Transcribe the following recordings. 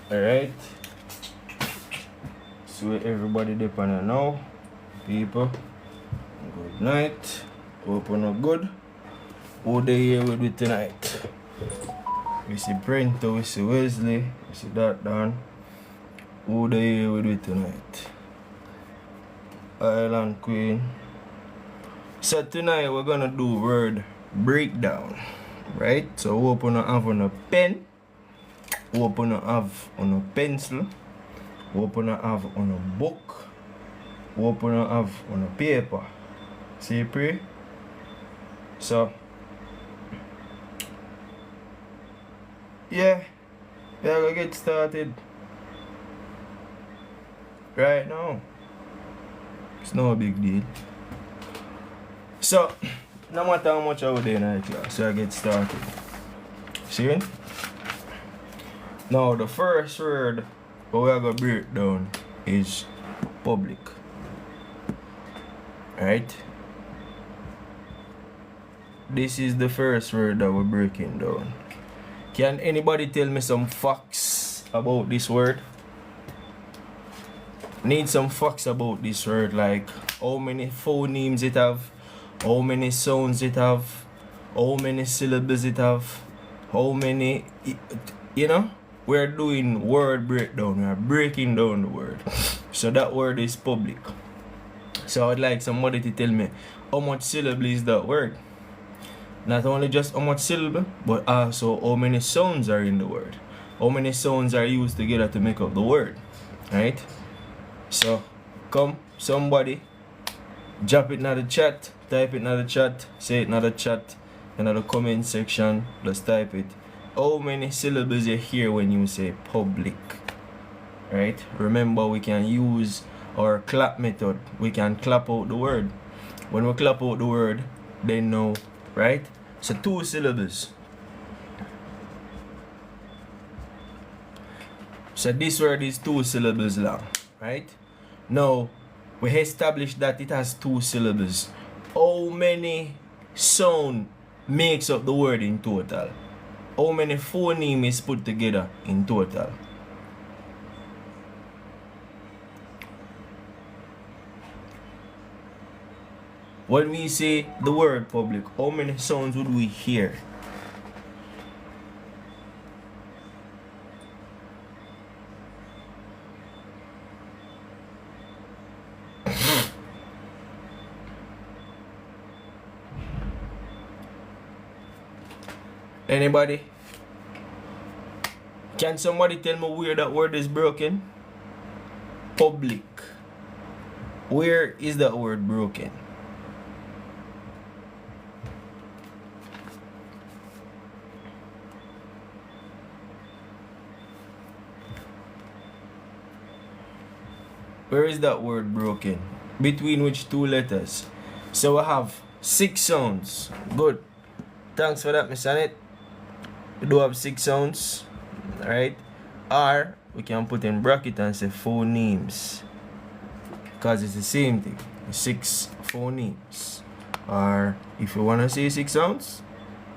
Alright. So everybody depend on now. People. Good night. Open up good. Who they here with me tonight? We see Brento, we see Wesley, we see that down. Who they here with me tonight? Island Queen. So tonight we're gonna do word breakdown. Right? So we open up have on a pen. We open up have on a pencil. We open up have on a book. We open up have on a paper. See pray? So yeah, we're gonna get started right now. It's no big deal. So no matter how much I would do in the class, so I get started. See? Now the first word we're gonna break down is public. Right? This is the first word that we're breaking down. Can anybody tell me some facts about this word? Need some facts about this word, like how many phonemes it have, how many sounds it have, how many syllables it have, how many, you know? We're doing word breakdown, we're breaking down the word. So that word is public. So I'd like somebody to tell me how much syllable is that word. Not only just how much syllable, but also how many sounds are in the word. How many sounds are used together to make up the word. Right? So, come, somebody, drop it in the chat, type it in the chat, say it in the chat, in the comment section, just type it. How many syllables you hear when you say public? Right? Remember, we can use our clap method. We can clap out the word. When we clap out the word, they know, right? So 2 syllables. So this word is 2 syllables long, right? Now, we established that it has 2 syllables. How many sound makes up the word in total? How many phoneme is put together in total? When we say the word public, how many sounds would we hear? Anybody? Can somebody tell me where that word is broken? Public. Where is that word broken? Where is that word broken? Between which 2 letters? So I have 6 sounds. Good. Thanks for that, Miss Annette. We do have 6 sounds. Alright. R, we can put in bracket and say phonemes. Because it's the same thing. 6 phonemes. Or if you want to say 6 sounds,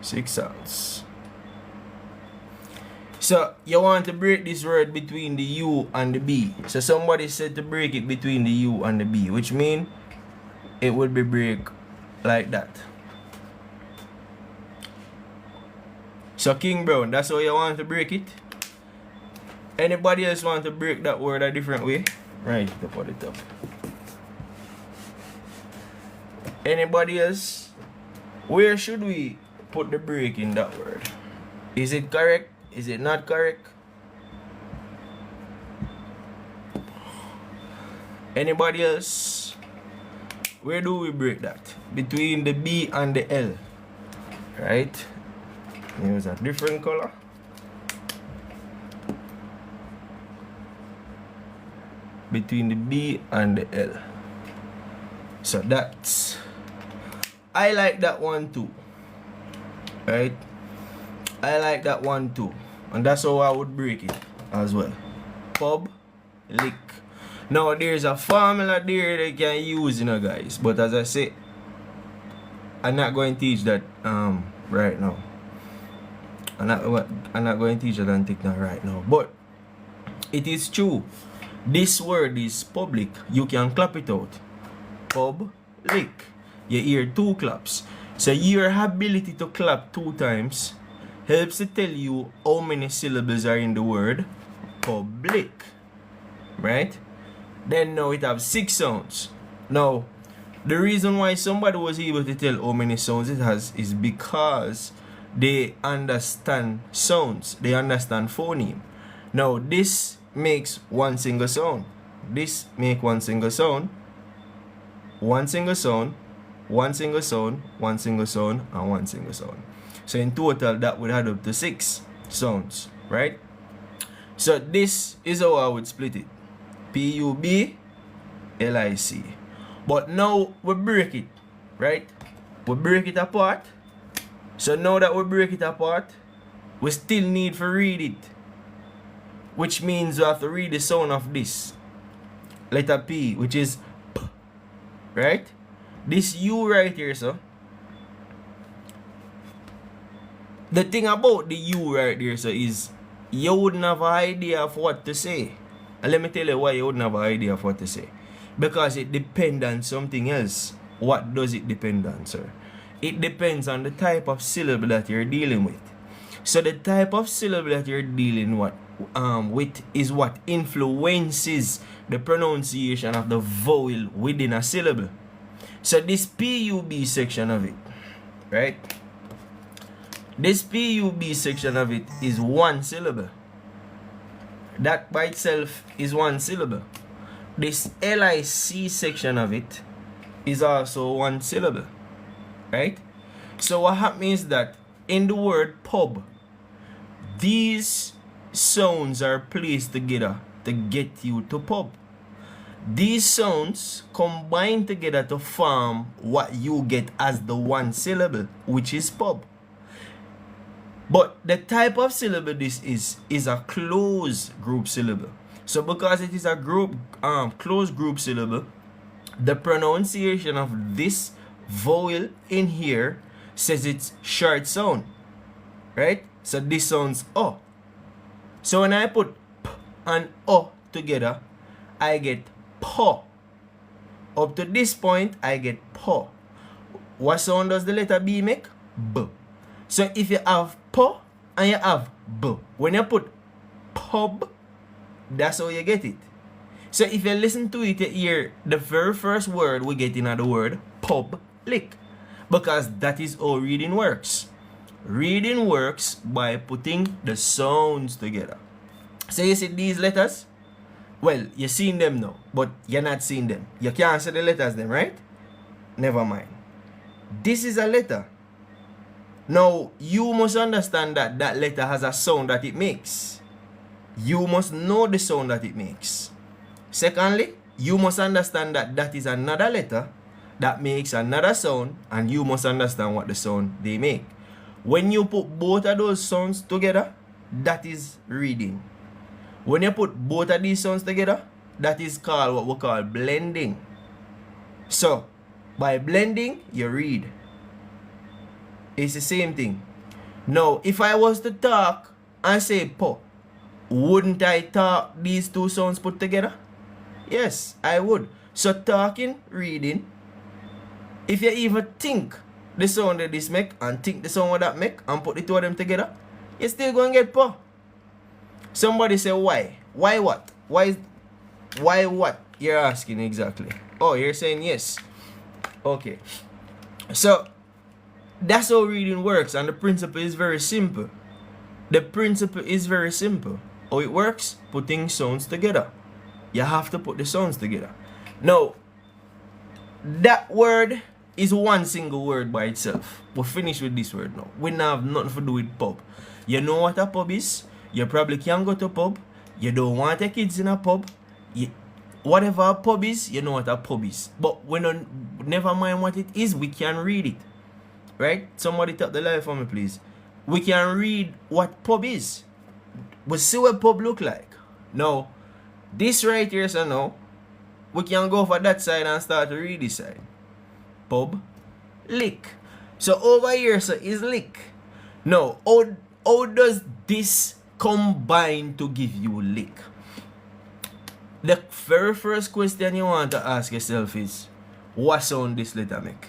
6 sounds. So you want to break this word between the U and the B. So somebody said to break it between the U and the B, which means it would be break like that. So King Brown, that's how you want to break it. Anybody else want to break that word a different way? Right up at the top. Anybody else? Where should we put the break in that word? Is it correct? Is it not correct? Anybody else? Where do we break that? Between the B and the L. Right? Use a different color. Between the B and the L. So that's... I like that one too. Right? I like that one too. And that's how I would break it as well. Public. Now there's a formula there they can use, you know, guys. But as I say, I'm not going to teach that right now. I'm not going to teach that on TikTok right now. But It is true. This word is public. You can clap it out. Public. You hear 2 claps. So your ability to clap 2 times helps to tell you how many syllables are in the word public. Right? Then now it have 6 sounds. Now, the reason why somebody was able to tell how many sounds it has is because they understand sounds. They understand phoneme. Now, this makes one single sound. This make one single sound. One single sound. One single sound. One single sound. And one single sound. So in total, that would add up to 6 sounds. Right? So this is how I would split it. P-U-B-L-I-C. But now we break it, right? We break it apart. So now that we break it apart, we still need to read it. Which means we have to read the sound of this. Letter P, which is P, right? This U right here, so. The thing about the U right there, so, is you wouldn't have an idea of what to say. And let me tell you why you wouldn't have an idea of what to say. Because it depends on something else. What does it depend on, sir? It depends on the type of syllable that you're dealing with. So the type of syllable that you're dealing with is what influences the pronunciation of the vowel within a syllable. So this PUB section of it, right? This PUB section of it is 1 syllable. That by itself is 1 syllable. This LIC section of it is also 1 syllable. Right? So what happens is that in the word pub, these sounds are placed together to get you to pub. These sounds combine together to form what you get as the 1 syllable, which is pub. But the type of syllable this is a closed group syllable. So because it is a closed group syllable, the pronunciation of this vowel in here says it's short sound. Right? So this sounds O. So when I put P and O together, I get po. Up to this point, I get po. What sound does the letter B make? B. So if you have po and you have b, when you put pub, that's how you get it. So if you listen to it, you hear the very first word we get in the word public, because that is how reading works. Reading works by putting the sounds together. So you see these letters? Well, you're seeing them now, but you're not seeing them. You can't see the letters then, right? Never mind. This is a letter. Now, you must understand that that letter has a sound that it makes. You must know the sound that it makes. Secondly, you must understand that that is another letter that makes another sound, and you must understand what the sound they make. When you put both of those sounds together, that is reading. When you put both of these sounds together, that is called what we call blending. So, by blending, you read. It's the same thing. Now, if I was to talk and say po, wouldn't I talk these two sounds put together? Yes, I would. So talking, reading, if you even think the sound that this make and think the sound what that make and put the two of them together, you're still going to get po. Somebody say why? Why what? Why what? You're asking exactly. Oh, you're saying yes. Okay. So that's how reading works, and the principle is very simple. The principle is very simple. How it works? Putting sounds together. You have to put the sounds together. Now, that word is one single word by itself. We're finished with this word now. We don't have nothing to do with pub. You know what a pub is? You probably can go to a pub. You don't want your kids in a pub. Whatever a pub is, you know what a pub is. But we don't, never mind what it is, we can read it. Right? Somebody tap the live for me, please. We can read what pub is. We see what pub look like. Now, this right here, so now, we can go for that side and start to read this side. Pub, lick. So over here, so is lick. Now, how does this combine to give you lick. The very first question you want to ask yourself is, what sound this letter make?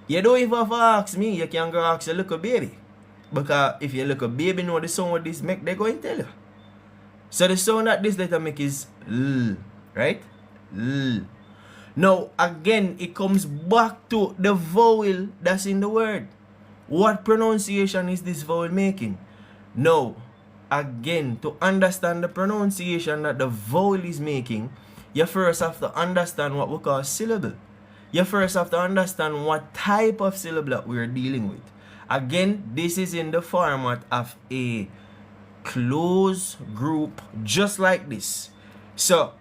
You don't even have to ask me, you can go ask your little baby. Because if your little baby know the sound what this make, they're going to tell you. So the sound that this letter make is L, right? L. Now, again, it comes back to the vowel that's in the word. What pronunciation is this vowel making? Now, again, to understand the pronunciation that the vowel is making, you first have to understand what we call syllable. You first have to understand what type of syllable that we're dealing with. Again, this is in the format of a closed group, just like this. So,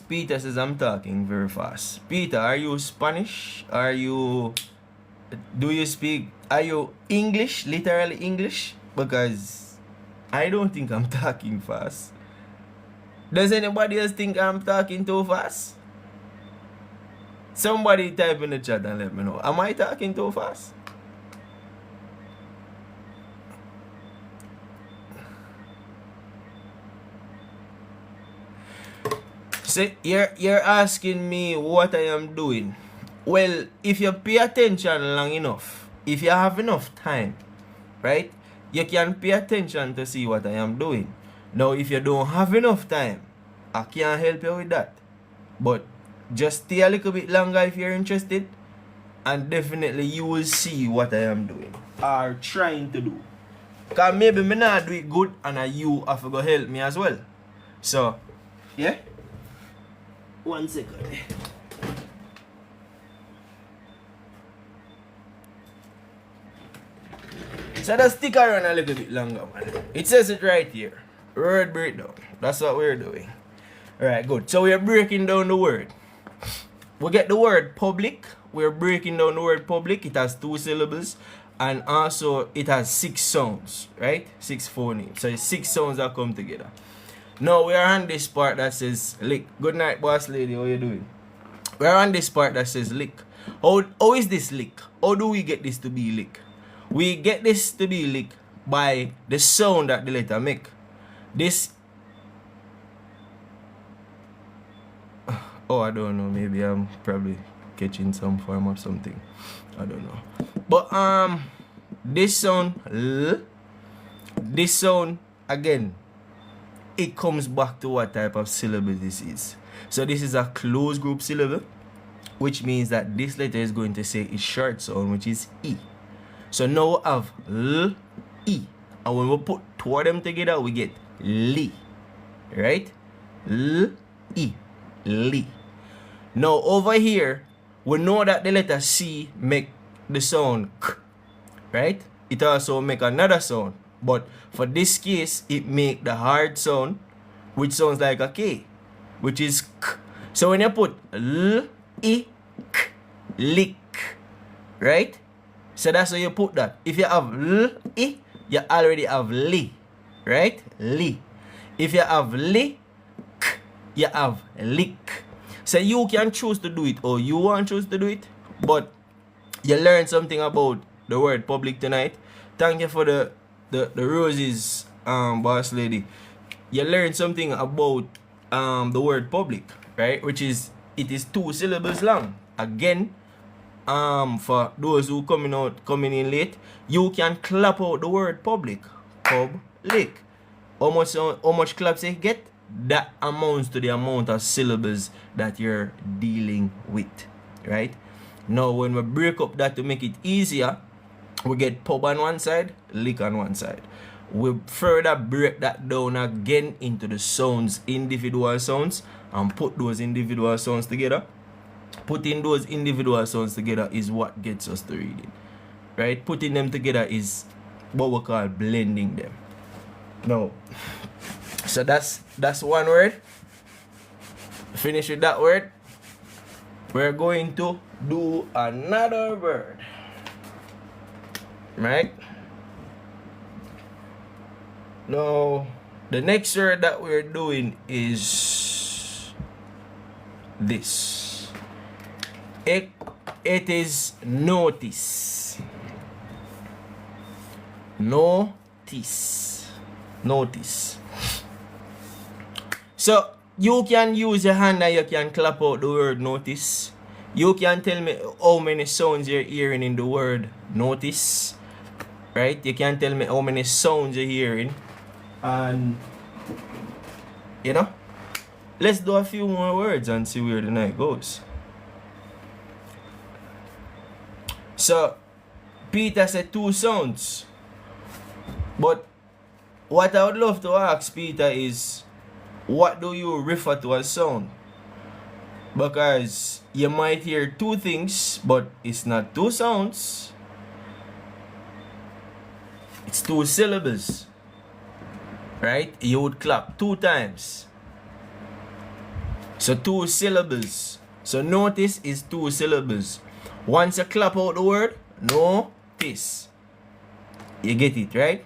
Peter says I'm talking very fast. Peter, are you Spanish? Are you English, literally English? Because I don't think I'm talking fast. Does anybody else think I'm talking too fast? Somebody type in the chat and let me know. Am I talking too fast? So you're asking me what I am doing. Well, if you pay attention long enough, if you have enough time, right, you can pay attention to see what I am doing. Now, if you don't have enough time, I can't help you with that. But just stay a little bit longer if you're interested, and definitely you will see what I am doing or trying to do. Because maybe me not do it good and you have to go help me as well. So, yeah. 1 second. So just stick around a little bit longer, man. It says it right here. Word breakdown. That's what we're doing. Alright, good. So we're breaking down the word. We get the word public. We're breaking down the word public. It has 2 syllables. And also it has 6 sounds. Right? 6 phonemes. So it's 6 sounds that come together. Now we are on this part that says lick. Good night, boss lady. How you doing? We are on this part that says lick. How is this lick? How do we get this to be lick? We get this to be lick by the sound that the letter make. This. Oh, I don't know. Maybe I'm probably catching some form of something. I don't know. But this sound L. This sound again. It comes back to what type of syllable this is. So this is a closed group syllable, which means that this letter is going to say its short sound, which is E. So now we have L, E. And when we put 2 of them together, we get Li. Right? L, E. Li. Now over here, we know that the letter C make the sound K. Right? It also make another sound. But for this case, it make the hard sound, which sounds like a K, which is K. So when you put L, I, K, lick, right? So that's how you put that. If you have L, I, you already have Li, right? Li. If you have Li, K, you have lick. So you can choose to do it or you want to choose to do it. But you learned something about the word public tonight. Thank you for the roses, boss lady. You learned something about the word public, right? Which is, it is 2 syllables long. Again, for those who coming in late, you can clap out the word public. Public. How much claps you get? That amounts to the amount of syllables that you're dealing with, right? Now, when we break up that to make it easier, we get pub on one side, lick on one side. We further break that down again into the sounds, individual sounds, and put those individual sounds together. Putting those individual sounds together is what gets us to reading. Right? Putting them together is what we call blending them. Now, so that's one word. Finish with that word. We're going to do another word. Right? Now, the next word that we're doing is this. It is notice. Notice. Notice. So you can use your hand and you can clap out the word notice. You can tell me how many sounds you're hearing in the word notice. Right? You can tell me how many sounds you're hearing. And you know, let's do a few more words and see where the night goes. So Peter said 2 sounds. But what I would love to ask Peter is, what do you refer to as sound? Because you might hear 2 things, but it's not 2 sounds. It's 2 syllables. Right? You would clap 2 times. So 2 syllables. So notice is 2 syllables. Once you clap out the word, notice. You get it, right?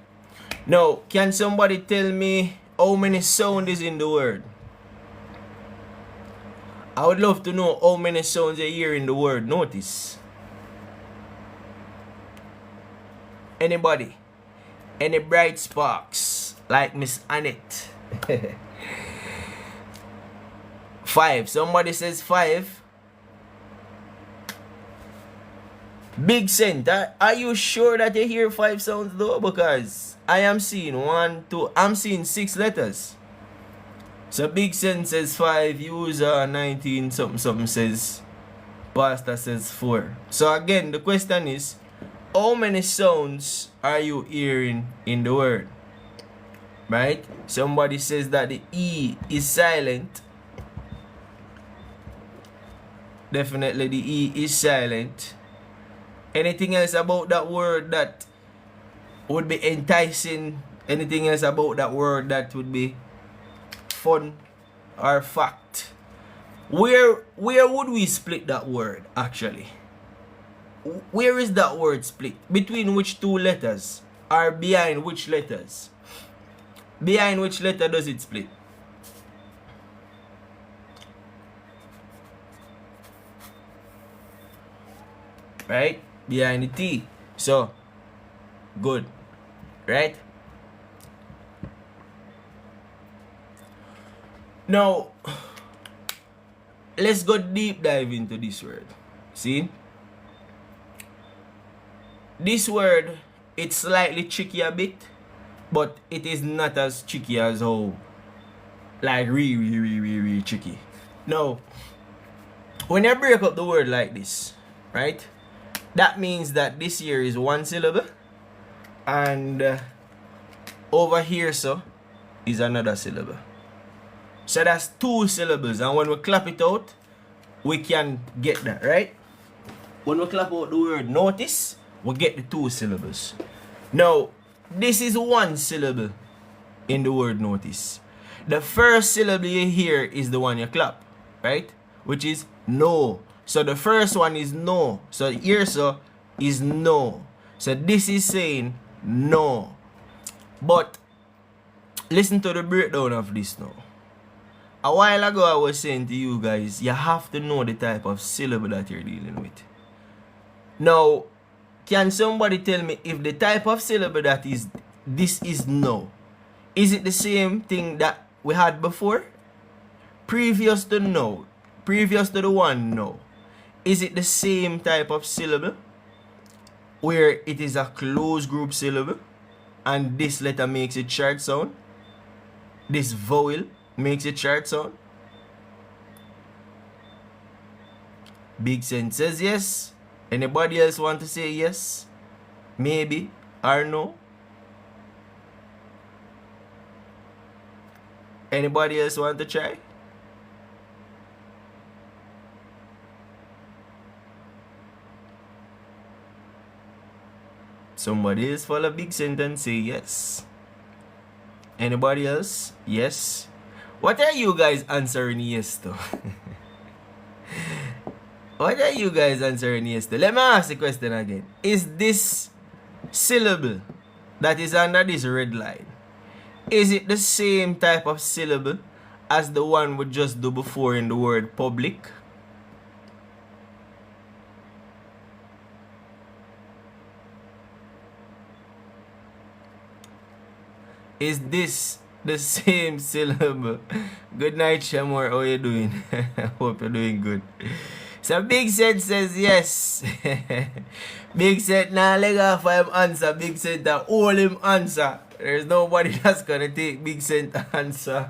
Now, can somebody tell me how many sound is in the word? I would love to know how many sounds you hear in the word notice. Anybody? Any bright sparks? Like Miss Annette. 5. Somebody says 5. Big Cent, are you sure that you hear 5 sounds though? Because I am seeing 1, 2, I'm seeing 6 letters. So Big Cent says 5, user 19 something something says, Pastor says 4. So again, the question is, how many sounds are you hearing in the word? Right? Somebody says that the E is silent. Definitely the E is silent. Anything else about that word that would be enticing? Anything else about that word that would be fun or fact? Where would we split that word actually? Where is that word split? Between which 2 letters? Or behind which letters? Behind which letter does it split? Right? Behind the T. So, good. Right? Now, let's go deep dive into this word. See? This word, it's slightly tricky a bit, but it is not as tricky as how, like really tricky. Now, when you break up the word like this, right? That means that this here is 1 syllable, and over here so is another syllable. So that's 2 syllables, and when we clap it out, we can get that, right? When we clap out the word notice, we get the 2 syllables. Now, this is 1 syllable in the word notice. The first syllable you hear is the one you clap, right? Which is no. So the first one is no. So here so is no. So this is saying no. But listen to the breakdown of this now. A while ago I was saying to you guys, you have to know the type of syllable that you're dealing with. Now, can somebody tell me if the type of syllable that is this is no? Is it the same thing that we had before? Previous to no. Previous to the one no. Is it the same type of syllable where it is a closed group syllable and this letter makes it short sound? This vowel makes it short sound? Big Sense says yes. Anybody else want to say yes? Maybe or no? Anybody else want to try? Somebody else follow Big Sentence say yes. Anybody else? Yes. What are you guys answering yes to? What are you guys answering yes to? Let me ask the question again. Is this syllable that is under this red line, is it the same type of syllable as the one we just do before in the word public? Is this the same syllable? Good night, Shamor. How you doing? Hope you're doing good. So Big Set says yes. Big Set now leg off for him answer. Big Set that all him answer. There's nobody that's gonna take Big Set answer.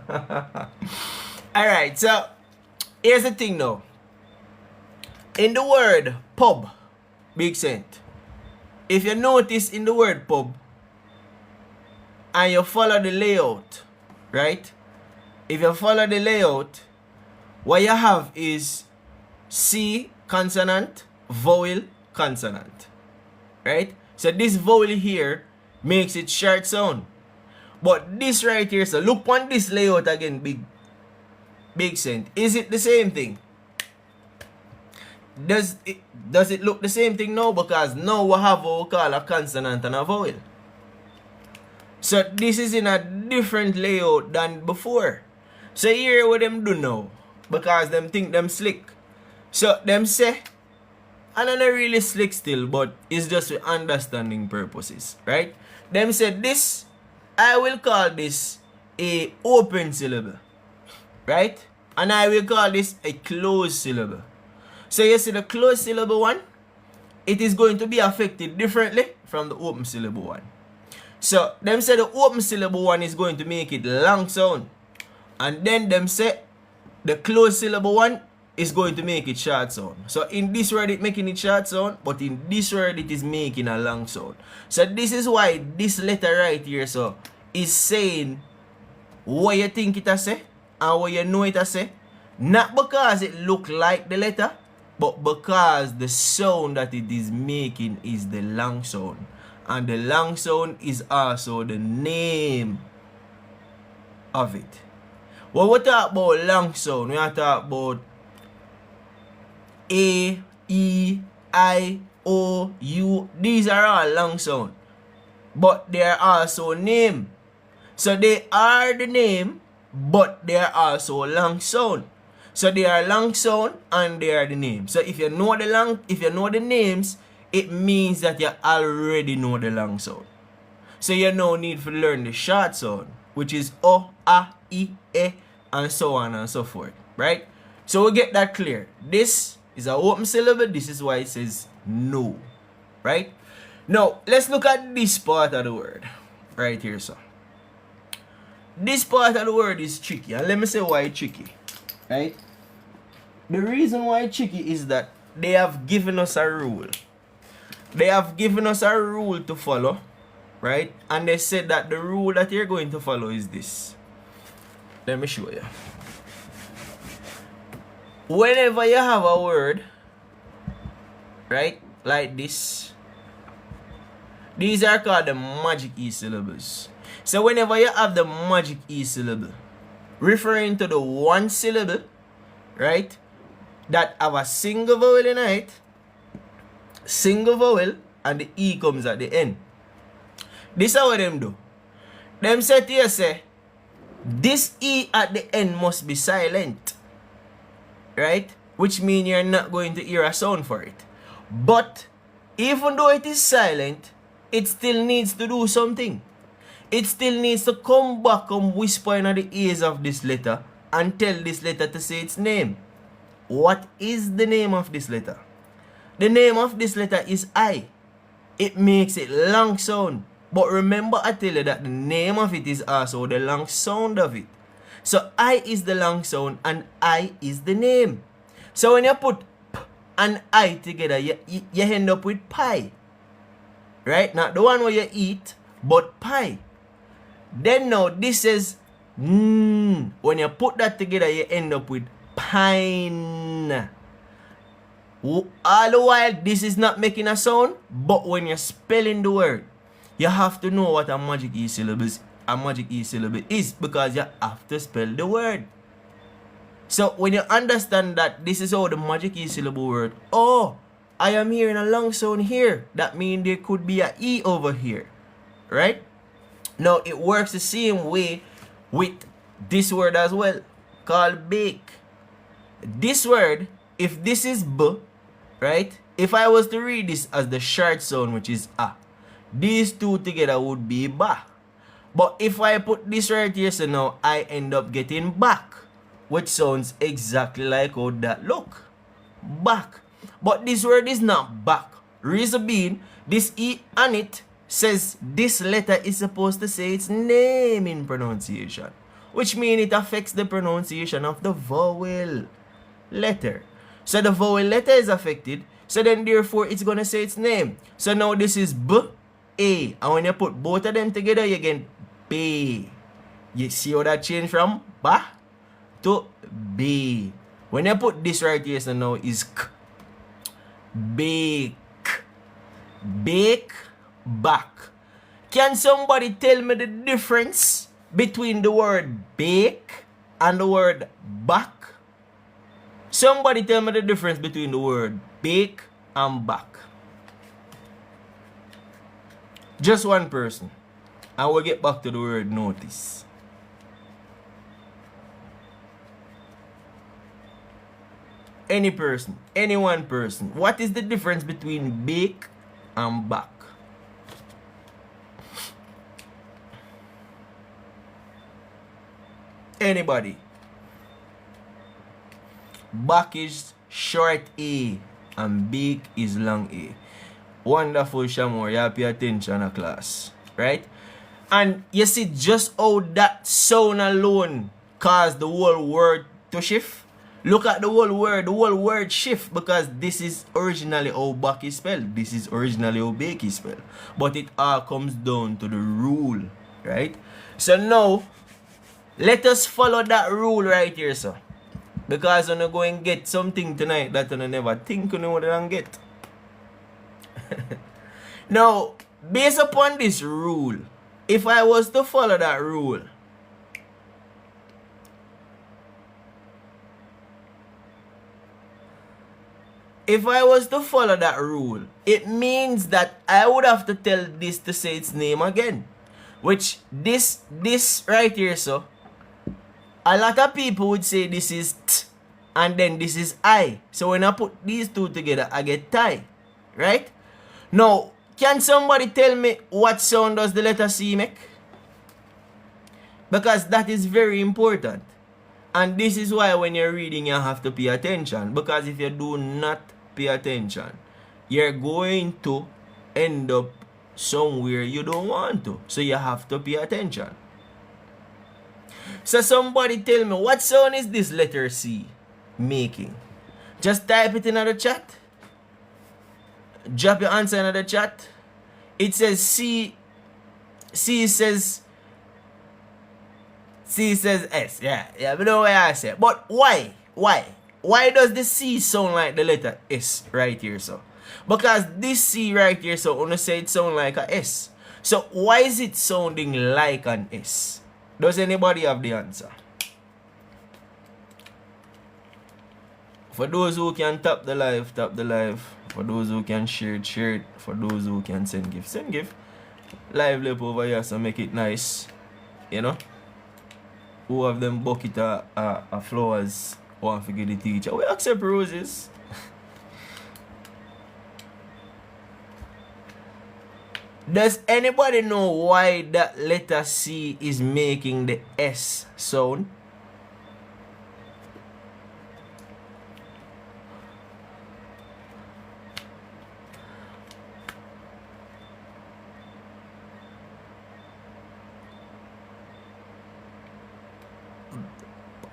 Alright, so here's the thing now. In the word pub, Big Set, if you notice in the word pub and you follow the layout, right? If you follow the layout, what you have is C consonant, vowel, consonant, right? So this vowel here makes it short sound. But this right here, so look on this layout again, Big Set. Is it the same thing? Does it look the same thing now? Because now we have what we call a consonant and a vowel. So this is in a different layout than before. So here what them do now, because them think them slick. So them say, and I'm not really slick still, but it's just for understanding purposes, right? Them said this, I will call this a open syllable, right? And I will call this a closed syllable. So you see the closed syllable one, it is going to be affected differently from the open syllable one. So them say the open syllable one is going to make it long sound. And then them say the closed syllable one is going to make it short sound. So in this word it making it short sound, but in this word it is making a long sound. So this is why this letter right here so is saying what you think it a say and what you know it a say. Not because it look like the letter, but because the sound that it is making is the long sound. And the long sound is also the name of it. When we talk about long sound, we are talking about A, E, I, O, U. These are all long sound. But they are also name. So they are the name, but they are also long sound. So they are long sound and they are the name. So if you know the names, it means that you already know the long sound. So you no need to learn the short sound, which is O, A, I, E, and so on and so forth. Right? So we get that clear. This is an open syllable. This is why it says no. Right? Now, let's look at this part of the word. Right here, so. This part of the word is tricky. And let me say why it's tricky. Right? The reason why it's tricky is that they have given us a rule. They have given us a rule to follow, right? And they said that the rule that you're going to follow is this. Let me show you. Whenever you have a word, right, like this, these are called the magic E syllables. So whenever you have the magic E syllable, referring to the one syllable, right, that have a single vowel in it, single vowel, and the E comes at the end. This is what them do. Them say to you, say, this E at the end must be silent. Right? Which means you're not going to hear a sound for it. But, even though it is silent, it still needs to do something. It still needs to come back and whisper in the ears of this letter and tell this letter to say its name. What is the name of this letter? The name of this letter is I. It makes it long sound. But remember I tell you that the name of it is also the long sound of it. So I is the long sound and I is the name. So when you put P and I together, you end up with pie. Right? Not the one where you eat, but pie. Then now this is when you put that together, you end up with pine. All the while, this is not making a sound, but when you're spelling the word, you have to know what a magic E syllable is because you have to spell the word. So when you understand that this is how the magic E syllable word, oh, I am hearing a long sound here. That means there could be a E over here. Right? Now it works the same way with this word as well, called bake. This word, if this is B, right? If I was to read this as the short sound, which is A, these two together would be ba. But if I put this right here, so now I end up getting back, which sounds exactly like how that look. Back. But this word is not back. Reason being, this E on it says this letter is supposed to say its name in pronunciation, which means it affects the pronunciation of the vowel letter. So the vowel letter is affected, so then therefore it's going to say its name. So now this is B, A, and when you put both of them together, you get B. You see how that changed from Ba to B. When you put this right here, so now is K. Bake. Bake, back. Can somebody tell me the difference between the word bake and the word back? Somebody tell me the difference between the word bake and back. Just one person. And we'll get back to the word notice. Any person, any one person. What is the difference between bake and back? Anybody? Back is short A and bake is long A. Wonderful, Shamor. You have to pay attention in class. Right? And you see just how that sound alone caused the whole word to shift. Look at the whole word shift, because this is originally how back is spelled. This is originally how bake is spelled. But it all comes down to the rule, right? So now, let us follow that rule right here, sir. Because I'm going to get something tonight that I never think you know what I'm get. Now, based upon this rule, if I was to follow that rule, it means that I would have to tell this to say its name again. Which, this right here, so, a lot of people would say this is T, and then this is I. So when I put these two together, I get tie. Right? Now, can somebody tell me what sound does the letter C make? Because that is very important. And this is why when you're reading, you have to pay attention. Because if you do not pay attention, you're going to end up somewhere you don't want to. So you have to pay attention. So somebody tell me, what sound is this letter C making? Just type it in the chat. Drop your answer in the chat. It says C says S. Yeah, we know what I said. But why? Why does the C sound like the letter S right here, so? Because this C right here, so, I say it sound like a S. So why is it sounding like an S? Does anybody have the answer? For those who can tap the live. For those who can share it. For those who can send gift. Live lip over here, so make it nice. You know? Who have them bucket of flowers want to get the teacher? We accept roses. Does anybody know why that letter C is making the S sound?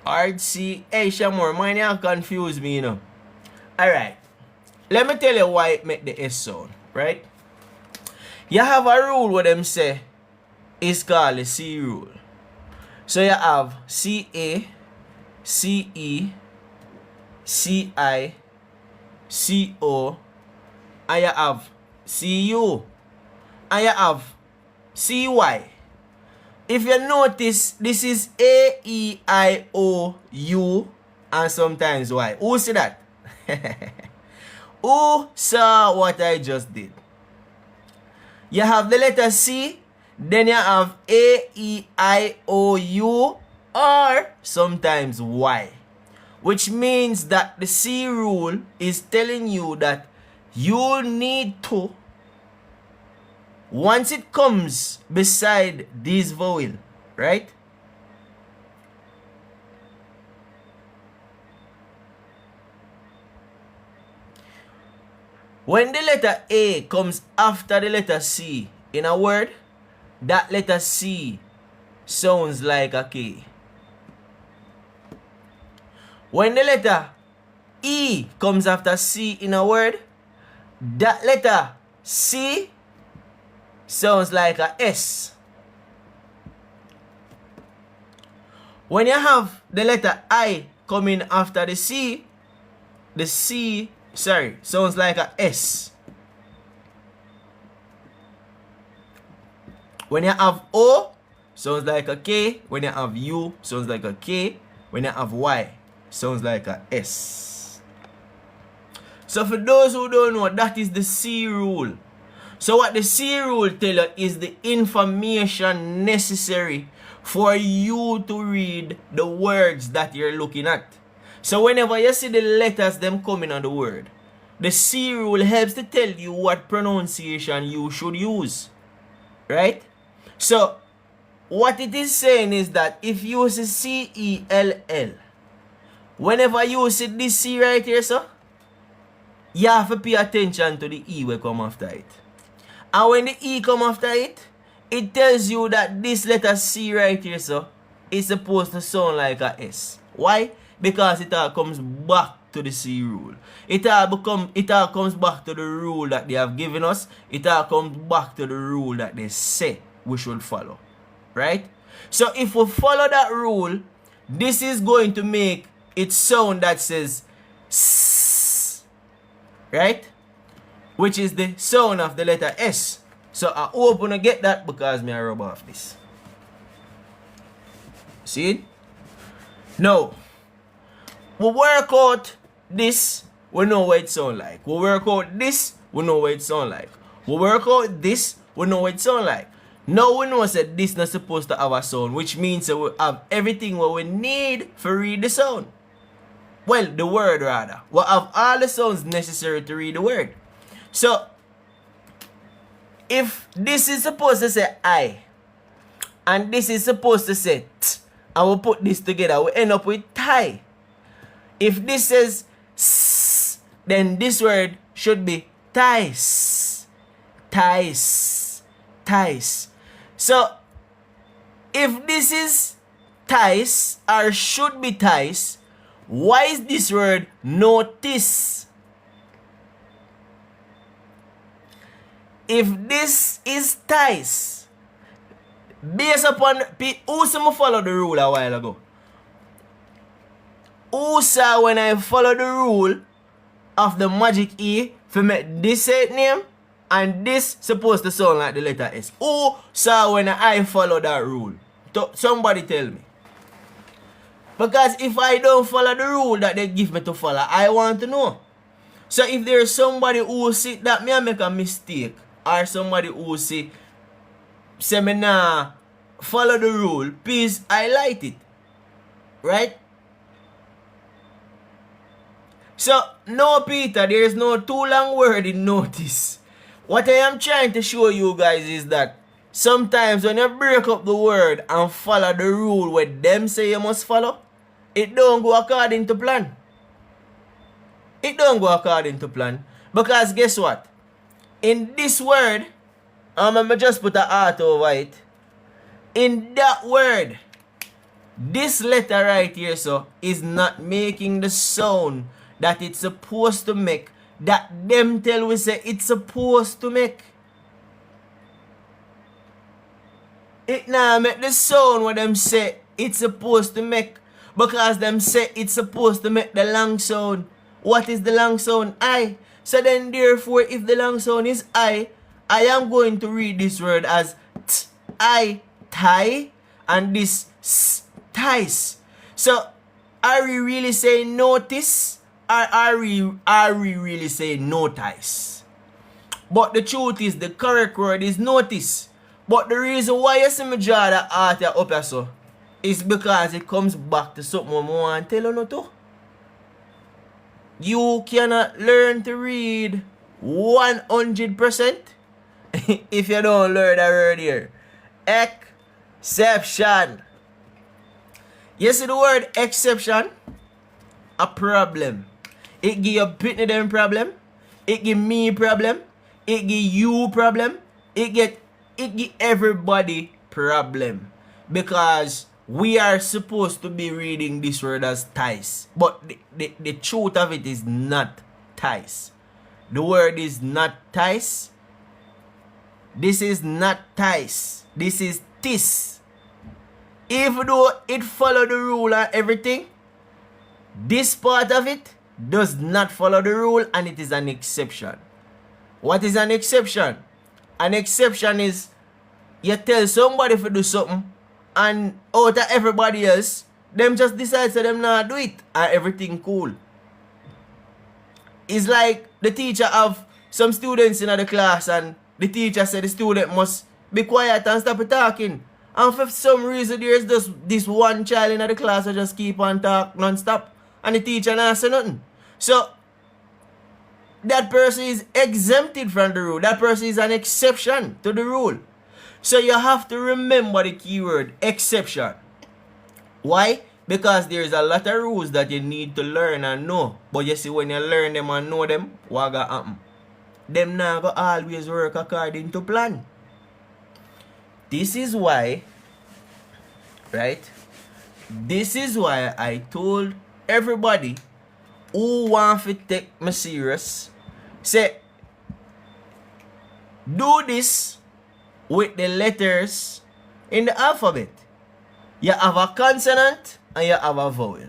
Hard C. Hey, Shamor, mine you confuse me, you know. Alright. Let me tell you why it make the S sound, right? You have a rule what them say is called the C rule. So you have CA, CE, CI, CO, and you have CU, and you have CY. If you notice, this is A, E, I, O, U, and sometimes Y. Who see that? Who saw what I just did? You have the letter C, then you have A, E, I, O, U, or sometimes Y. Which means that the C rule is telling you that you need to, once it comes beside this vowel, right? When the letter A comes after the letter C in a word, that letter C sounds like a K. When the letter E comes after C in a word, that letter C sounds like a S. When you have the letter I coming after the C sounds like a S. When you have O, sounds like a K. When you have U, sounds like a K. When you have Y, sounds like a S. So for those who don't know, that is the C rule. So what the C rule tells you is the information necessary for you to read the words that you're looking at. So whenever you see the letters them coming on the word, the C rule helps to tell you what pronunciation you should use. Right? So what it is saying is that if you see C-E-L-L, whenever you see this C right here, so you have to pay attention to the E will come after it. And when the E come after it, it tells you that this letter C right here, so is supposed to sound like a S. Why? Because it all comes back to the C rule. It all comes back to the rule that they have given us. It all comes back to the rule that they say we should follow. Right? So if we follow that rule, this is going to make it sound that says S, right? Which is the sound of the letter S. So I hope you get that because I rub off this. See it? Now, we work out this, we know what it sound like. We work out this, we know what it sound like. We work out this, we know what it sound like. Now we know that this not supposed to have a sound, which means that we have everything what we need for read the sound. Well, the word rather. We have all the sounds necessary to read the word. So, if this is supposed to say I, and this is supposed to say T, and we put this together, we end up with tie. If this says S, then this word should be ties. Ties. Ties. So, if this is ties, or should be ties, why is this word notice? If this is ties, based upon who saw me follow the rule a while ago? Who saw when I follow the rule of the magic E for make this say name and this supposed to sound like the letter S? Who saw when I follow that rule? Somebody tell me. Because if I don't follow the rule that they give me to follow, I want to know. So if there's somebody who see that me make a mistake, or somebody who say me nah follow the rule, please highlight it. Right? So, no Peter, there is no too long word in notice. What I am trying to show you guys is that sometimes when you break up the word and follow the rule where them say you must follow, it don't go according to plan. It don't go according to plan. Because guess what? In this word, I'm just put a heart over it. In that word, this letter right here, so, is not making the sound that it's supposed to make, that them tell we say it's supposed to make. It now make the sound what them say it's supposed to make, because them say it's supposed to make the long sound. What is the long sound? I. So then therefore, if the long sound is I am going to read this word as I, tie, and this ties. So are we really saying notice, or are we really saying notice? But the truth is, the correct word is notice. But the reason why you see me draw that art up here so is because it comes back to something I want to tell you to. You cannot learn to read 100% if you don't learn that word here. Exception. You see the word exception? A problem. It give your pitney them problem. It give me problem. It give you problem. It give everybody problem. Because we are supposed to be reading this word as ties. But the truth of it is not ties. The word is not ties. This is not ties. This is this. Even though it follow the rule and everything, this part of it does not follow the rule and it is an exception. What is an exception? An exception is you tell somebody to do something and out of everybody else, them just decide to them not do it and everything cool. It's like the teacher have some students in the class and the teacher said the student must be quiet and stop talking. And for some reason there is just this one child in the class who just keep on talk non-stop and the teacher not say nothing. So that person is exempted from the rule. That person is an exception to the rule. So you have to remember the keyword exception. Why? Because there is a lot of rules that you need to learn and know. But you see, when you learn them and know them, what gonna happen? Them not gonna always work according to plan. This is why, right? This is why I told everybody who want to take me serious, say, do this with the letters in the alphabet. You have a consonant and you have a vowel.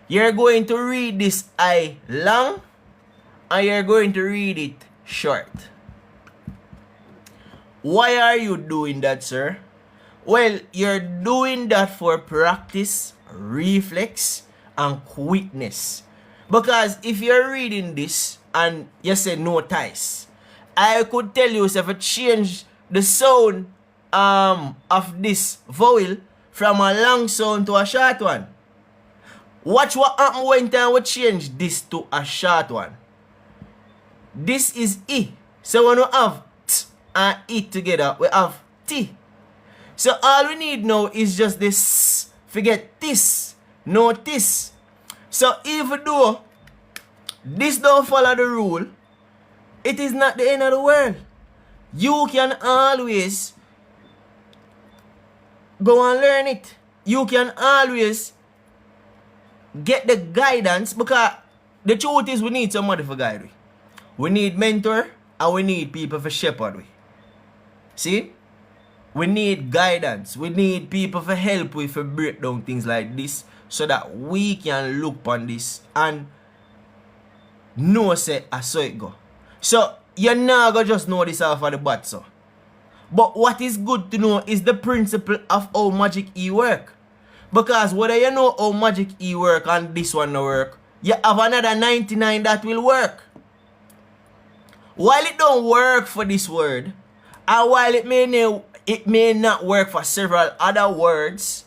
You're going to read this I long and you're going to read it short. Why are you doing that, sir? Well, you're doing that for practice, reflex, and quickness. Because if you're reading this and you say no ties, I could tell you if I change the sound of this vowel from a long sound to a short one. Watch what happen when time we change this to a short one. This is E. So when we have T and E together, we have T. So all we need now is just this. Forget this. No this. So even though this don't follow the rule, it is not the end of the world. You can always go and learn it. You can always get the guidance, because the truth is we need somebody for guide. We need mentor and we need people for shepherd. See? We need guidance. We need people for help with to break down things like this so that we can look on this and know say I saw it go. So you're not gonna just know this off of the bat, so. But what is good to know is the principle of how Magic E work. Because whether you know how Magic E work and this one no work, you have another 99 that will work. While it don't work for this word, and while it may not work for several other words,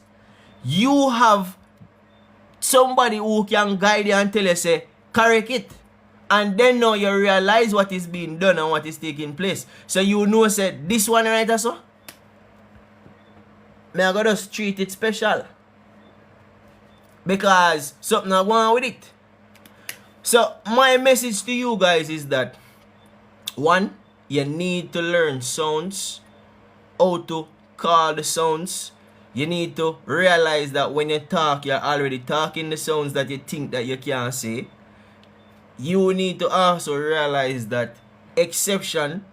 you have somebody who can guide you and tell you, say, correct it. And then now you realize what is being done and what is taking place. So you know, say, this one right also, may I go just treat it special. Because something I want with it. So my message to you guys is that, one, you need to learn sounds, how to call the sounds. You need to realize that when you talk, you're already talking the sounds that you think that you can't say. You need to also realize that exception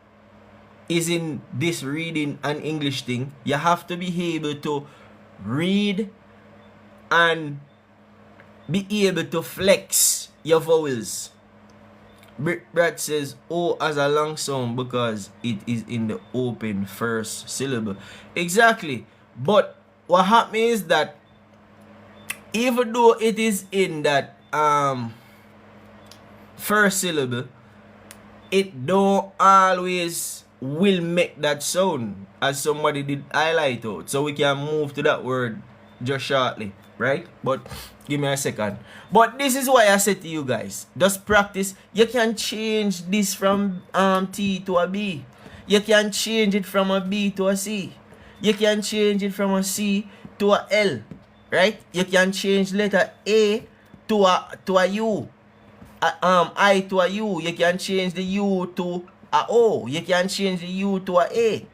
is in this reading and English thing. You have to be able to read and be able to flex your vowels. Brad says O as a long sound because it is in the open first syllable. Exactly. But what happens is that even though it is in that first syllable, it don't always will make that sound, as somebody did highlight out. So we can move to that word just shortly, right? But give me a second. But this is why I said to you guys, just practice. You can change this from T to a B. You can change it from a B to a C. You can change it from a C to a L. Right? You can change letter A to a U. I to a U. You can change the U to a O. You can change the U to a A.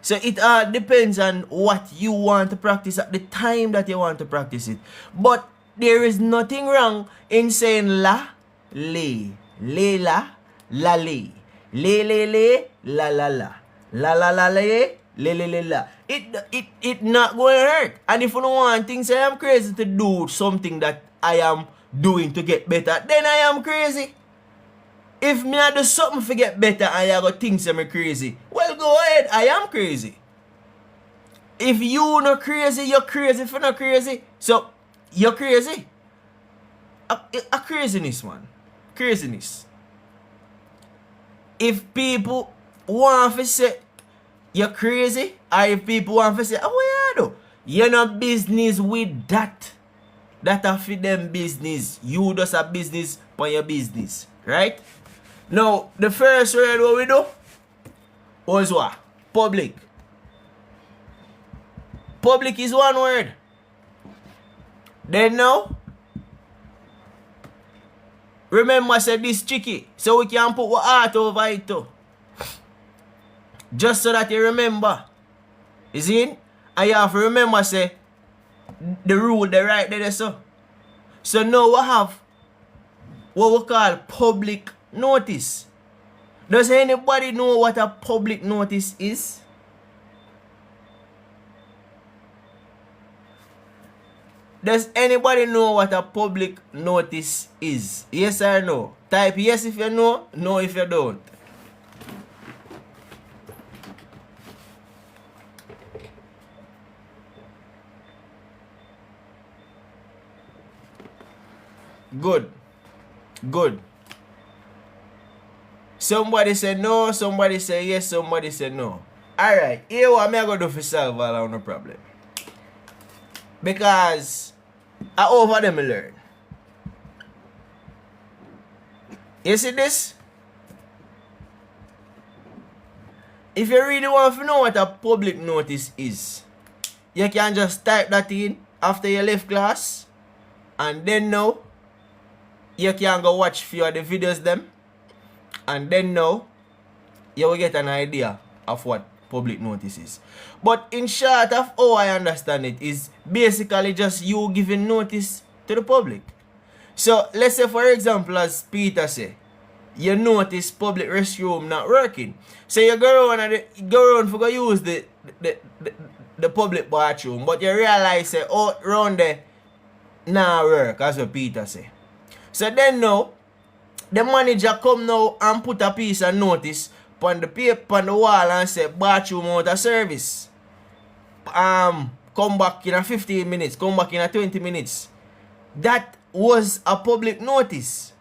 So it all depends on what you want to practice at the time that you want to practice it. But there is nothing wrong in saying la, le, la, le, la, la, le, la. It not going to hurt. And if you don't want things, I am crazy to do something that I am doing to get better, then I am crazy. If me I do something to get better and you go think I'm crazy, well, go ahead, I am crazy. If you not crazy, you're crazy. If you're not crazy, so you're crazy. A craziness, man. Craziness. If people want to say you're crazy, or if people want to say, oh, what you do? You're not business with that. That are for them business. You just a business for your business. Right? Now, the first word what we do was what? Public. Public is one word. Then now, remember I said this tricky. So we can put what art over it too. Just so that you remember. You see? And you have to remember say the rule the right there so. So now we have what we call public notice. Does anybody know what a public notice is? Does anybody know what a public notice is? Yes or no? Type yes if you know, no if you don't. Good. Good. Somebody said no, somebody said yes, somebody said no. Alright, here what I'm going to do for solve all of the problem. Because I over them learn. You see this? If you really want to know what a public notice is, you can just type that in after you left class, and then now you can go watch few of the videos them, and then now you will get an idea of what public notice is. But in short of how I understand it is basically just you giving notice to the public. So let's say for example, as Peter say, you notice public restroom not working. So you go around for go use the public bathroom, but you realize say out round there not work, as what Peter say. So then now the manager come now and put a piece of notice on the paper on the wall and say bathroom out of service. Come back in a 15 minutes, come back in a 20 minutes. That was a public notice.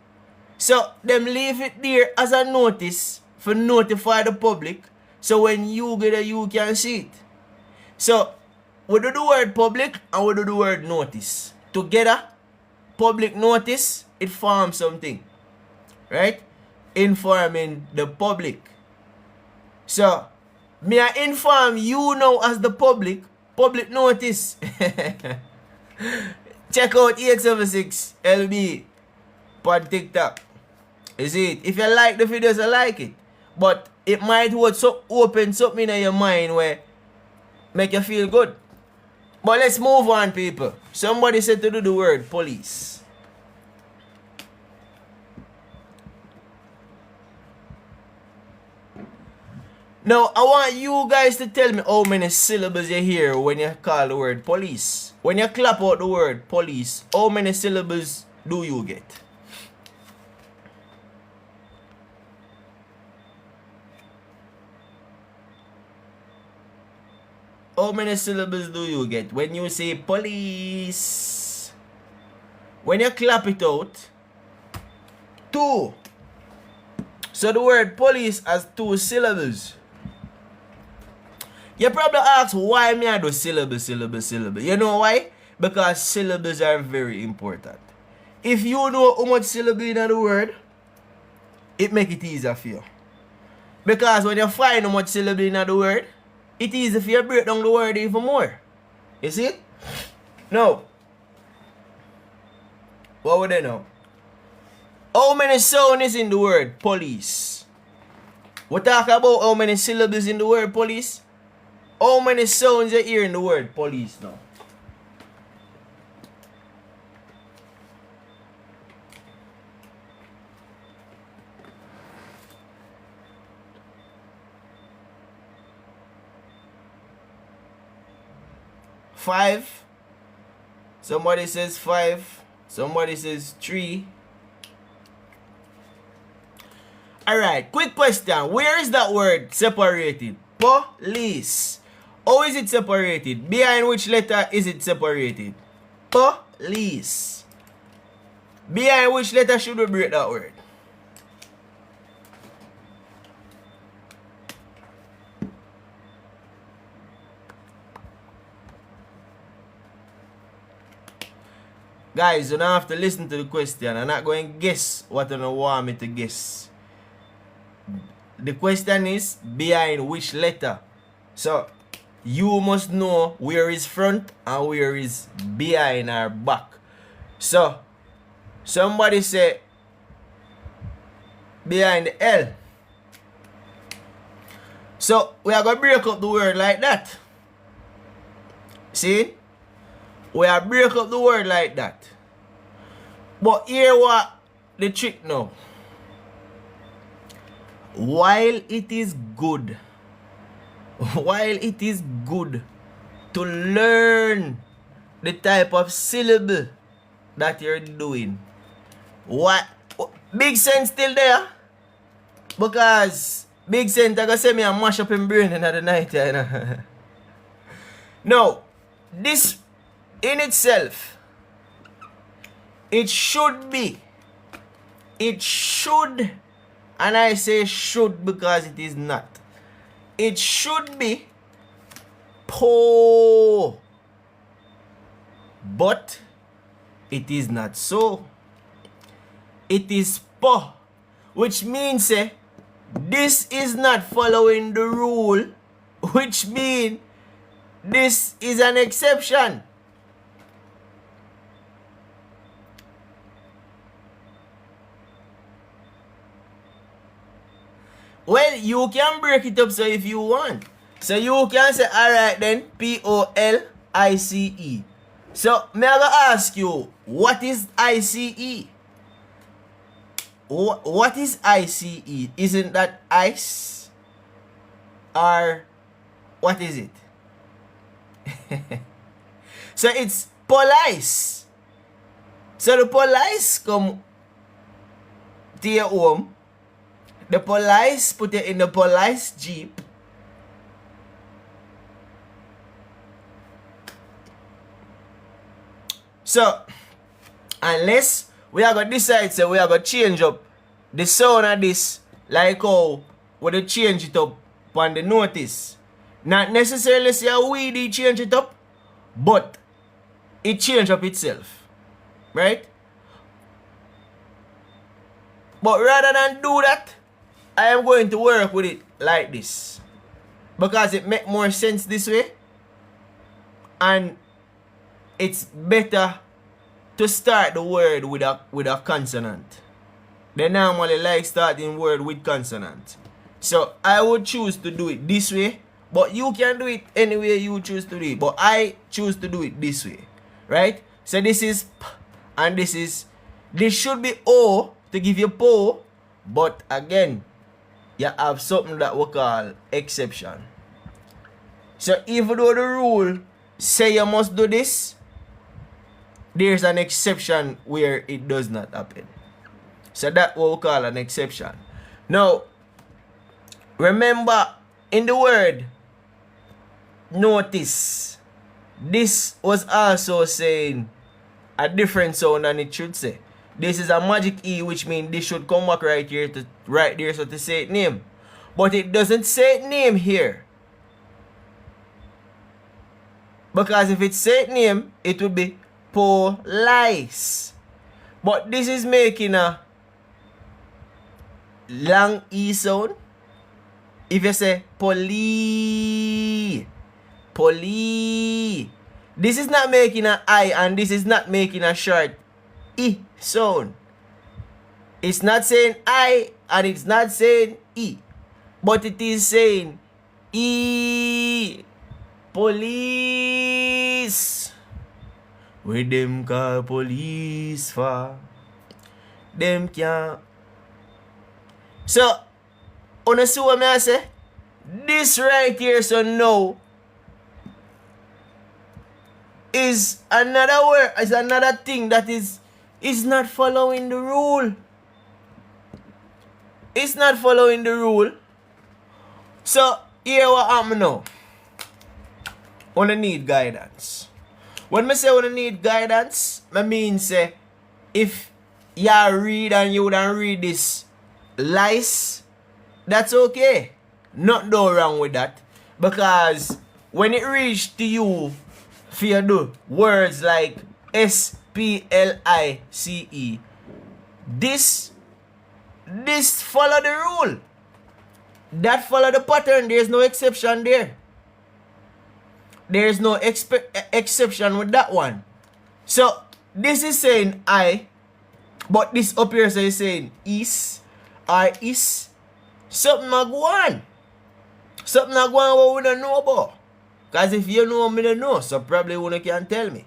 So them leave it there as a notice for notify the public. So when you get it, you can see it. So we do the word public and we do the word notice. Together, public notice, it forms something. Right? Informing the public. So, me I inform you now as the public notice. Check out 876 LB on TikTok. You see it? If you like the videos, I like it. But it might open something in your mind where make you feel good. But let's move on, people. Somebody said to do the word police. Now, I want you guys to tell me how many syllables you hear when you call the word police. When you clap out the word police, how many syllables do you get? How many syllables do you get when you say police? When you clap it out, 2. So the word police has 2 syllables. You probably ask why me I do syllable. You know why? Because syllables are very important. If you know how much syllable in the word, it make it easier for you. Because when you find how much syllable in the word, it is easy for you to break down the word even more. You see it? Now, what would they know? How many sounds is in the word police? We talk about how many syllables in the word police. How many sounds you hear in the word police now? Five. Somebody says 5. Somebody says 3. Alright, quick question. Where is that word separated? Police. How is it separated? Behind which letter is it separated? Police. Behind which letter should we break that word? Guys, you don't have to listen to the question. I'm not going to guess what you want me to guess. The question is behind which letter. So you must know where is front and where is behind or back. So somebody say behind the L. So we are going to break up the word like that. See? We are break up the word like that. But here what the trick now. While it is good to learn the type of syllable that you're doing, what big sense still there? Because big sense I gonna say me and mash up in brain in the night, you know. Now, this in itself, it should, and I say should because it is not. It should be po, but it is not so. It is po, which means this is not following the rule, which means this is an exception. Well, you can break it up so if you want. So you can say, alright then, Police. So, may I go ask you, what is ICE? What is ICE? Isn't that ice? Or what is it? So it's police. So the police come to your home. The police put it in the police jeep. So, unless we are going to decide, so we are going to change up the sound of this, like how we change it up on the notice. Not necessarily say we did change it up, but it changed up itself. Right? But rather than do that, I am going to work with it like this. Because it makes more sense this way. And it's better to start the word with a consonant. They normally like starting word with consonant. So I would choose to do it this way. But you can do it any way you choose to do it. But I choose to do it this way. Right? So this is P and this should be O to give you po. But again, you have something that we call exception. So even though the rule say you must do this, there's an exception where it does not happen. So that's what we call an exception. Now, remember in the word notice, this was also saying a different sound than it should say. This is a magic E, which means this should come back right here to right there so to say it name. But it doesn't say it name here. Because if it say it name, it would be police. But this is making a long E sound. If you say poly, this is not making an I and this is not making a short E sound. It's not saying I and it's not saying E, but it is saying E. Police. Where them call police for? Them can't. So, on see what I say? This right here, so now, is another word, is another thing that is not following the rule. It's not following the rule. So, here what happen now. Wanna need guidance. When I say wanna need guidance, I mean say, if you read and you don't read this lies, that's okay. Not no wrong with that. Because when it reach to you, if you do words like SPLICE, this follow the rule. That follow the pattern. There's no exception there. There's no exception with that one. So this is saying I, but this up here so is saying is or is. Something not go on. Something not go on what we don't know about. Because if you know, me don't know. So probably one can tell me.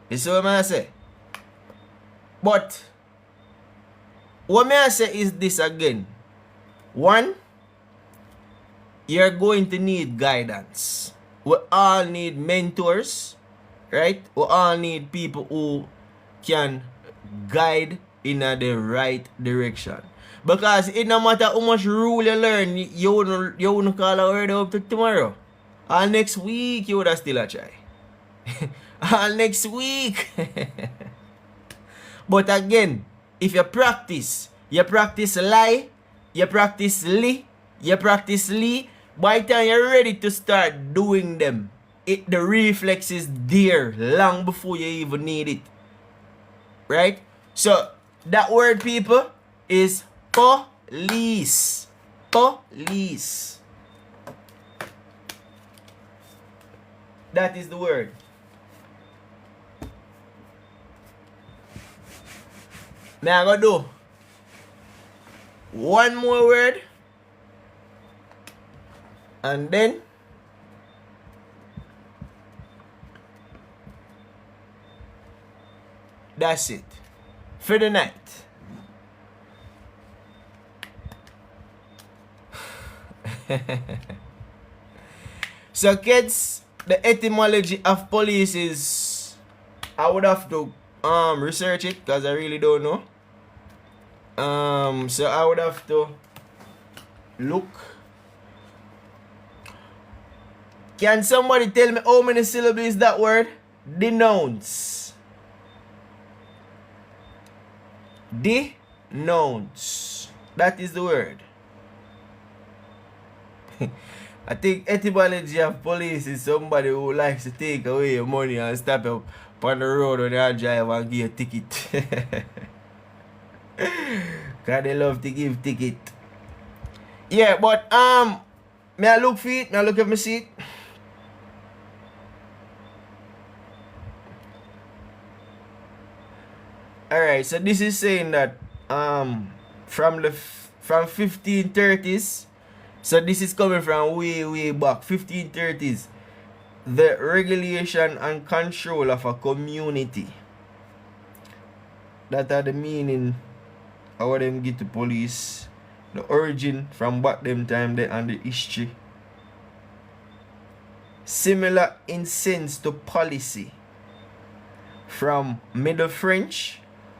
You see what I say? But what I say is this again. One, you're going to need guidance. We all need mentors, right? We all need people who can guide in the right direction. Because it no matter how much rule you learn, you wouldn't call a word up to tomorrow. All next week, you would have still a try. All next week. But again, if you practice lie, you practice li, you practice li, by the time you're ready to start doing them, the reflex is there long before you even need it. Right? So, that word, people, is police. Police. That is the word. Now I'm going to do one more word. And then that's it for the night. So kids, the etymology of police is, I would have to research it because I really don't know. So I would have to look. Can somebody tell me how many syllables is that word? Denounce. Denounce. That is the word. I think etymology of police is somebody who likes to take away your money and stop you on the road when you drive and give you a ticket. Because they love to give ticket. Yeah, but may I look for it? May I look at my seat? Alright, so this is saying that from 1530s, so this is coming from way back, 1530s, the regulation and control of a community. That are the meaning how them get to police, the origin from back them time there and the history. Similar in sense to policy. From Middle French,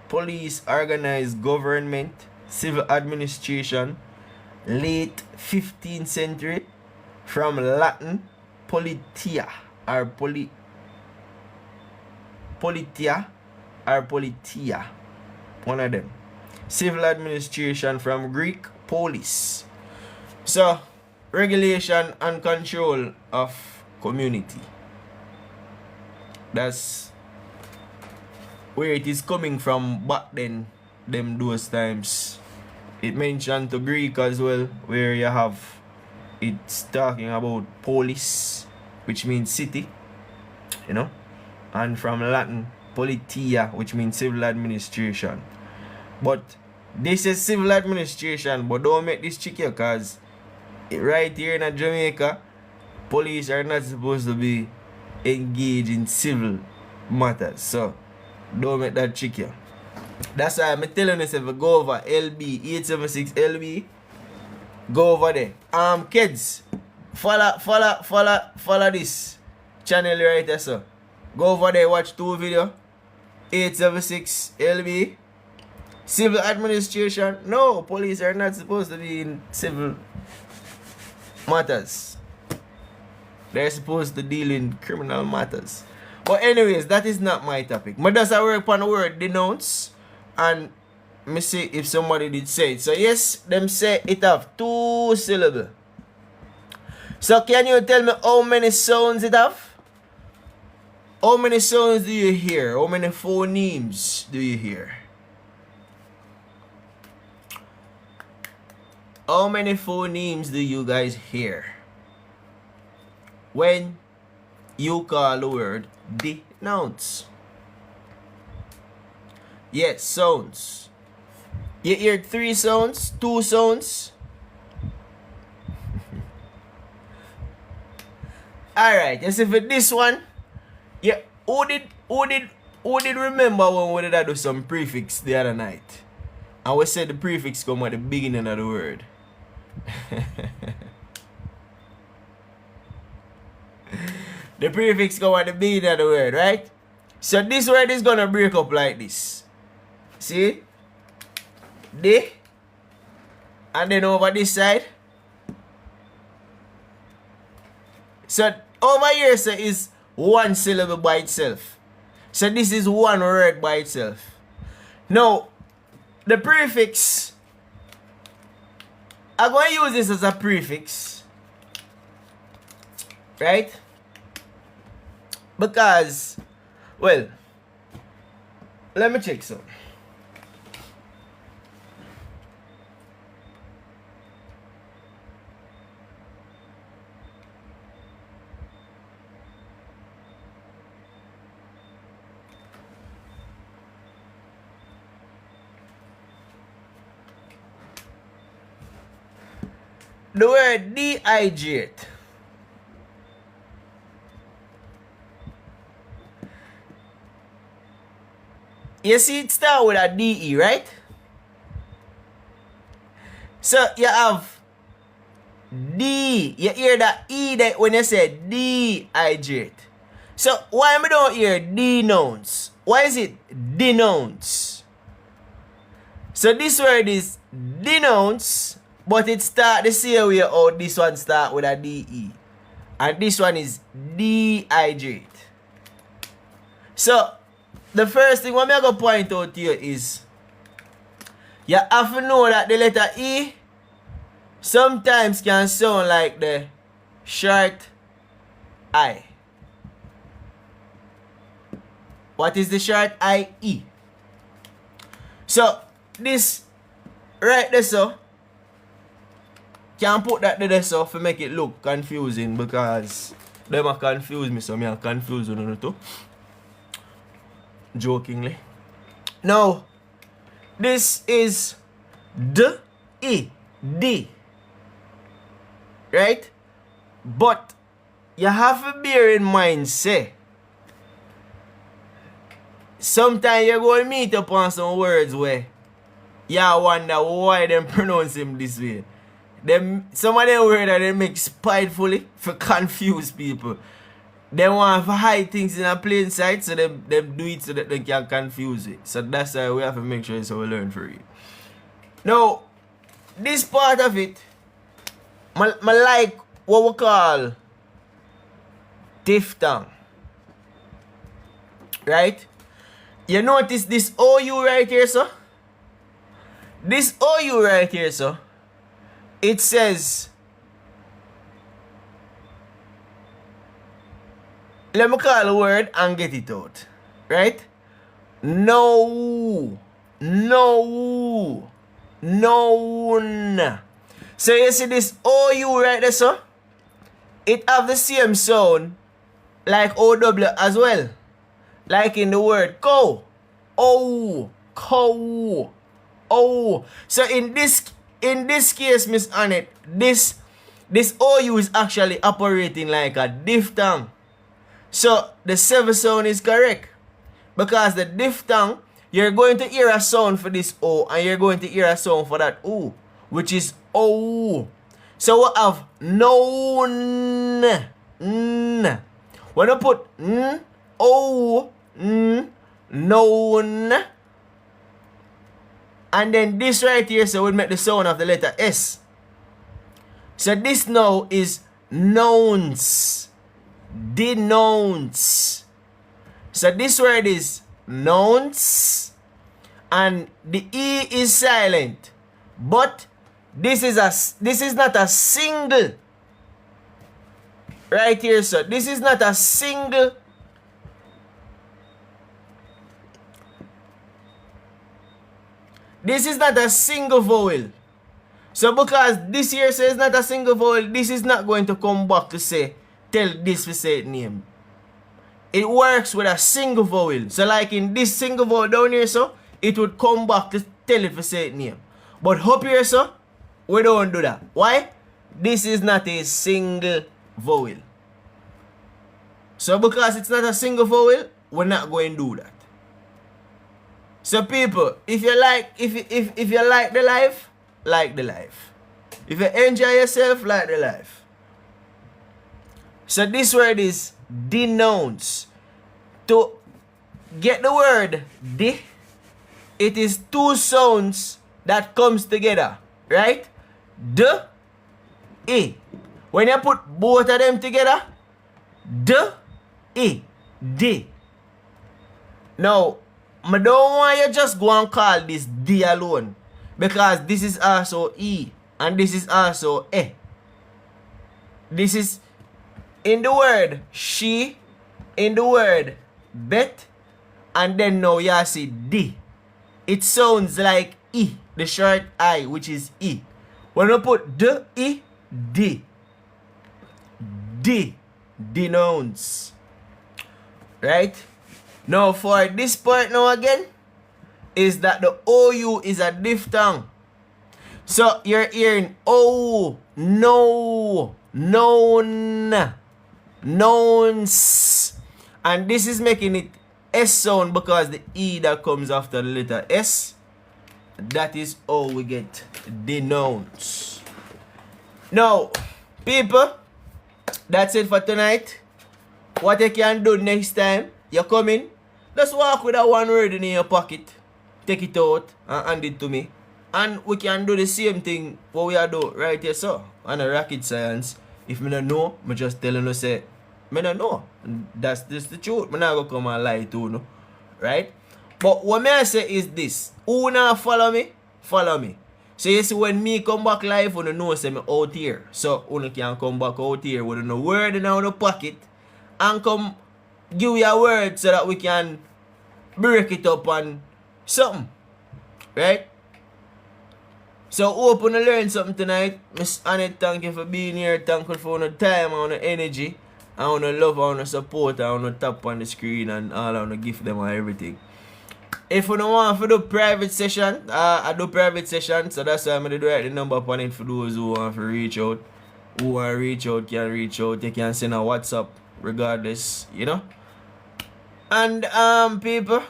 police organized government, civil administration, late 15th century. From Latin, politia or politia or politia. One of them. Civil administration from Greek, polis. So, regulation and control of community. That's where it is coming from back then, those times. It mentioned to Greek as well, where you have it's talking about polis, which means city, you know, and from Latin politia, which means civil administration. But this is civil administration, but don't make this tricky, because right here in Jamaica, police are not supposed to be engaged in civil matters, so don't make that tricky. That's why I'm telling you, if you go over LB 876 LB, go over there. Kids, follow this channel right there, so go over there, watch 2 video. 876 LB, civil administration. No, police are not supposed to be in civil matters. They're supposed to deal in criminal matters. But anyways, that is not my topic. But does I work on the word denounce, and me see if somebody did say it. So yes, them say it have 2 syllables. So can you tell me how many sounds it have? How many sounds do you hear? How many phonemes do you hear? How many phonemes do you guys hear when you call the word denounce? Yes, sounds. You hear 3 sounds, 2 sounds. Alright, you see for this one, yeah, who did remember when we did do some prefix the other night? And we said the prefix come at the beginning of the word. The prefix come at the beginning of the word, right? So this word is gonna break up like this. See? De. And then over this side. So over here, so is 1 syllable by itself. So this is 1 word by itself. Now, the prefix, I'm going to use this as a prefix, right? Because, well, let me check some. The word dehydrate. You see it start with a DE, right? So you have D. You hear that E that when you say dehydrate. So why we don't hear denounce? Why is it denounce? So this word is denounce, but it start the same way how this one start with a DE. And this one is dehydrate. So the first thing I'm going to point out to you is you have to know that the letter E sometimes can sound like the short I. What is the short I? E. So this right there, so can put that there so to make it look confusing, because them are confuse me, so me are confused with them too. Jokingly. Now, this is D-E. D. Right? But you have to bear in mind, say, sometimes you're going to meet upon some words where you wonder why them pronounce them this way. Some of them words that they make spitefully for confuse people. They want to hide things in a plain sight, so they do it so that they can confuse it. So that's why we have to make sure so we learn for it. Now, this part of it, I like what we call diphthong. Right? You notice this OU right here, so? This OU right here, so? It says, let me call the word and get it out. Right? No. No. Known. So you see this OU right there, so? It have the same sound like OW as well. Like in the word cow. Oh, cow. Oh. So in this case, Miss Annette, this OU is actually operating like a diphthong. So the 7th sound is correct. Because the diphthong, you're going to hear a sound for this O and you're going to hear a sound for that O, which is O. So we have known. N. When I put N, O, N, known. And then this right here, so we'll make the sound of the letter S. So this now is nouns. Denounce. So this word is nouns. And the E is silent. But this is not a single. Right here, so this is not a single. This is not a single vowel. So because this here says not a single vowel, this is not going to come back to say, tell this to say it name. It works with a single vowel. So like in this single vowel down here, so it would come back to tell it to say it name. But up here, so we don't do that. Why? This is not a single vowel. So because it's not a single vowel, we're not going to do that. So people, if you like the life, like the life. If you enjoy yourself, like the life. So this word is denounce. To get the word de, it is two sounds that comes together, right? D, E. When you put both of them together, D, E, D. Now, I don't want you just go and call this D alone. Because this is also E. And this is also E. This is in the word she, in the word bet, and then now you see D. It sounds like E, the short I, which is E. When you put D, E, D. D. Denounce. Right? Now for this part now again, is that the OU is a diphthong. So you're hearing O, no, known, nouns. And this is making it S sound because the E that comes after the letter S. That is how we get denounce. Now, people, that's it for tonight. What you can do next time, you come in, just walk with that one word in your pocket. Take it out and hand it to me. And we can do the same thing what we are doing right here, so. On a rocket science, if me don't know, me just telling you say, me don't know. And that's just the truth. Me not gonna come and lie to you, no. Right? But what me I say is this. Who not follow me? Follow me. So you see when me come back live, you know say me out here. So you can come back out here with a word in our pocket and come give you a word so that we can break it up and something. Right? So hope you learn something tonight. Miss Annette, thank you for being here. Thank you for your time and your energy. And your love and your support and your tap on the screen and all and give them and everything. If you don't want to do private session, I do private session. So that's why I'm going to write the number upon it for those who want to reach out. Who want to reach out can reach out. You can send a WhatsApp regardless, you know. And people,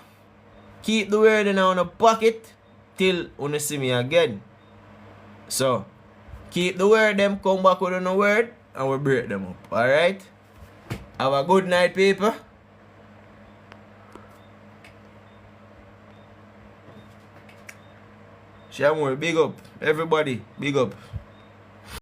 keep the word in your pocket till you see me again. So, keep the word them, come back with a word, and we break them up. Alright? Have a good night, people. Shamor, big up. Everybody, big up.